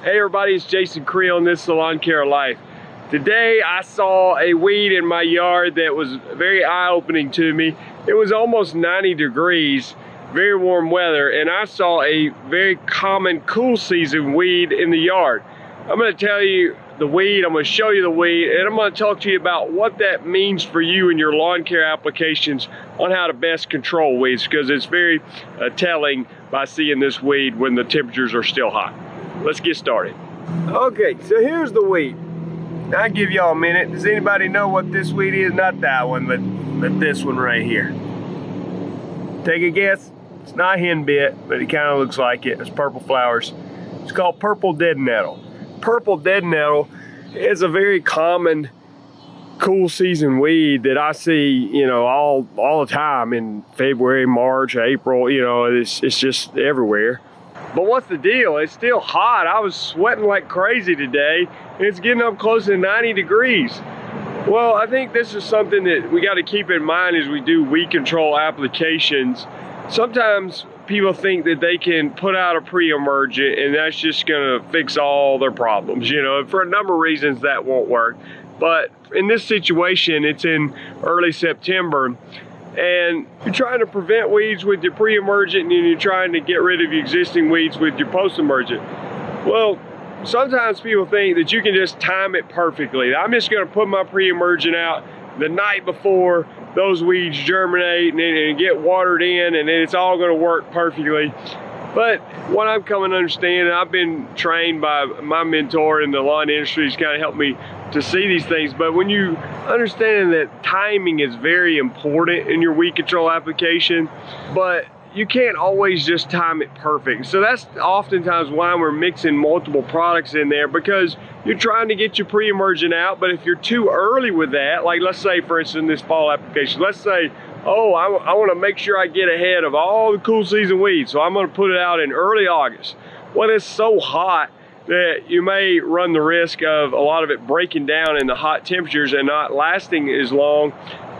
Hey everybody, it's Jason Creel on This Salon Care Life. Today I saw a weed in my yard that was very eye-opening to me. It was almost 90 degrees, very warm weather, and I saw a very common cool season weed in the yard. I'm going to tell you the weed, I'm going to show you the weed, and I'm going to talk to you about what that means for you in your lawn care applications on how to best control weeds, because it's very telling by seeing this weed when the temperatures are still hot. Let's get started. Okay, so here's the weed. I'll give y'all a minute. Does anybody know what this weed is? Not that one, but this one right here. Take a guess. It's not henbit, but it kind of looks like it. It's purple flowers. It's called purple dead nettle. Purple dead nettle is a very common cool season weed that I see, you know, all the time in February, March, April. You know, it's just everywhere. But what's the deal? It's still hot. I was sweating like crazy today, and it's getting up close to 90 degrees. Well, I think this is something that we got to keep in mind as we do weed control applications. Sometimes people think that they can put out a pre-emergent and that's just going to fix all their problems. You know, for a number of reasons that won't work. But in this situation, it's in early September, and you're trying to prevent weeds with your pre-emergent and you're trying to get rid of your existing weeds with your post-emergent. Well, sometimes people think that you can just time it perfectly. I'm just going to put my pre-emergent out the night before those weeds germinate and get watered in, and it's all going to work perfectly. But what I'm coming to understand, and I've been trained by my mentor in the lawn industry, has kind of helped me to see these things. But when you understand that timing is very important in your weed control application, but you can't always just time it perfect. So that's oftentimes why we're mixing multiple products in there, because you're trying to get your pre-emergent out. But if you're too early with that, like let's say for instance this fall application, let's say, oh, I want to make sure I get ahead of all the cool season weeds, so I'm going to put it out in early August. Well, it's so hot that you may run the risk of a lot of it breaking down in the hot temperatures and not lasting as long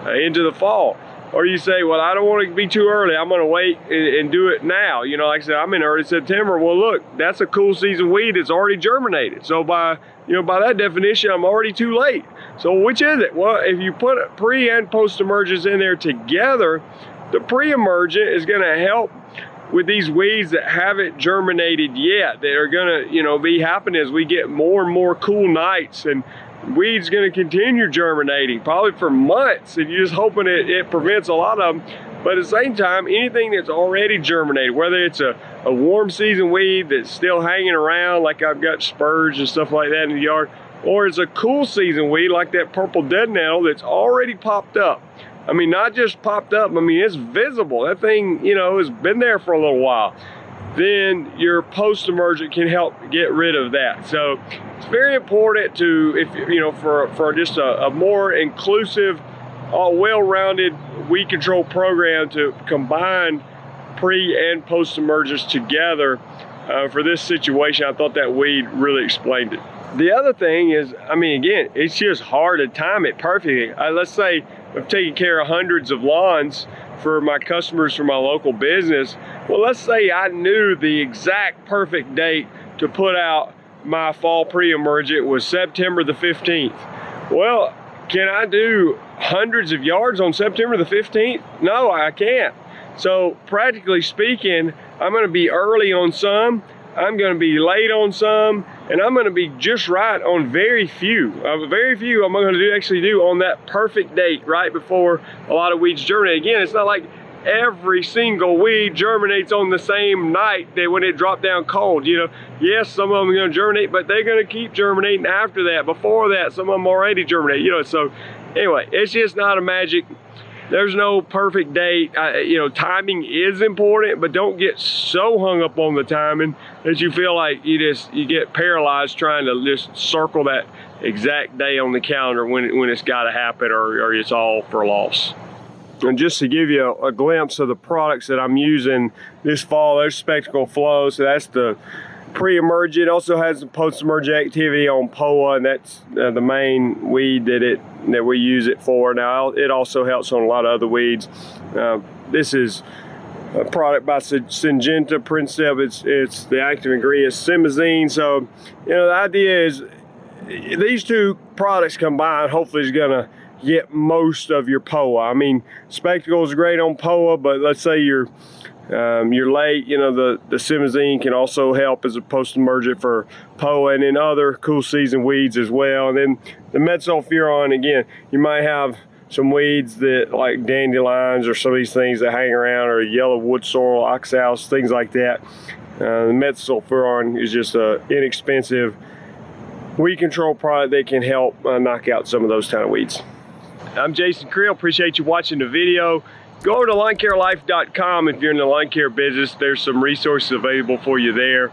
into the fall. Or you say, well, I don't want to be too early, I'm going to wait and do it now. You know, like I said, I'm in early September. Well, look, that's a cool season weed that's already germinated. So by that definition, I'm already too late. So which is it? Well, if you put pre and post emergence in there together, the pre-emergent is going to help with these weeds that haven't germinated yet, that are going to, you know, be happening as we get more and more cool nights, and weeds going to continue germinating probably for months, and you're just hoping it prevents a lot of them. But at the same time, anything that's already germinated, whether it's a warm season weed that's still hanging around, like I've got spurge and stuff like that in the yard, or it's a cool season weed like that purple dead nettle that's already popped up. I mean, not just popped up, I mean, it's visible. That thing, you know, has been there for a little while. Then your post-emergent can help get rid of that. So it's very important to, if you know, for just a more inclusive, well-rounded weed control program, to combine pre and post-emergence together for this situation. I thought that weed really explained it. The other thing is, I mean, again, it's just hard to time it perfectly. Let's say I've taken care of hundreds of lawns for my customers for my local business. Well, let's say I knew the exact perfect date to put out my fall pre-emergent was September the 15th. Well, can I do hundreds of yards on September the 15th? No, I can't. So practically speaking, I'm going to be early on some, I'm going to be late on some, and I'm going to be just right on very few. Very few I'm going to actually do on that perfect date right before a lot of weeds germinate. Again, it's not like every single weed germinates on the same night that when it dropped down cold. You know, yes, some of them are going to germinate, but they're going to keep germinating after that. Before that, some of them already germinate. You know, so anyway, it's just not a magic. There's no perfect date. You know, timing is important, but don't get so hung up on the timing that you feel like you get paralyzed trying to just circle that exact day on the calendar when it's got to happen, or it's all for loss. And just to give you a glimpse of the products that I'm using this fall, there's Spectacle Flow. So that's the pre-emergent. Also has the post-emergent activity on POA, and that's the main weed that we use it for. Now it also helps on a lot of other weeds. This is product by Syngenta, Princep. It's the active ingredient simazine. So, you know, the idea is these two products combined hopefully is gonna get most of your POA. I mean, Spectacle is great on POA, but let's say you're late, you know, the simazine can also help as a post-emergent for POA and then other cool season weeds as well. And then the metsulfuron, again, you might have some weeds that like dandelions or some of these things that hang around, or yellow wood sorrel, oxalis, things like that. The metsulfuron is just an inexpensive weed control product that can help knock out some of those kind of weeds. I'm Jason Creel. Appreciate you watching the video. Go over to lawncarelife.com if you're in the lawn care business. There's some resources available for you there.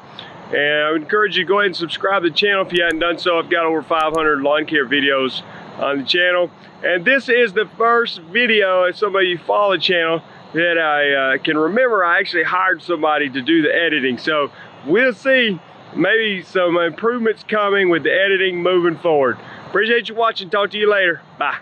And I would encourage you to go ahead and subscribe to the channel if you hadn't done so. I've got over 500 lawn care videos on the channel. And this is the first video, as some of you follow the channel, that I can remember I actually hired somebody to do the editing. So we'll see, maybe some improvements coming with the editing moving forward. Appreciate you watching. Talk to you later. Bye.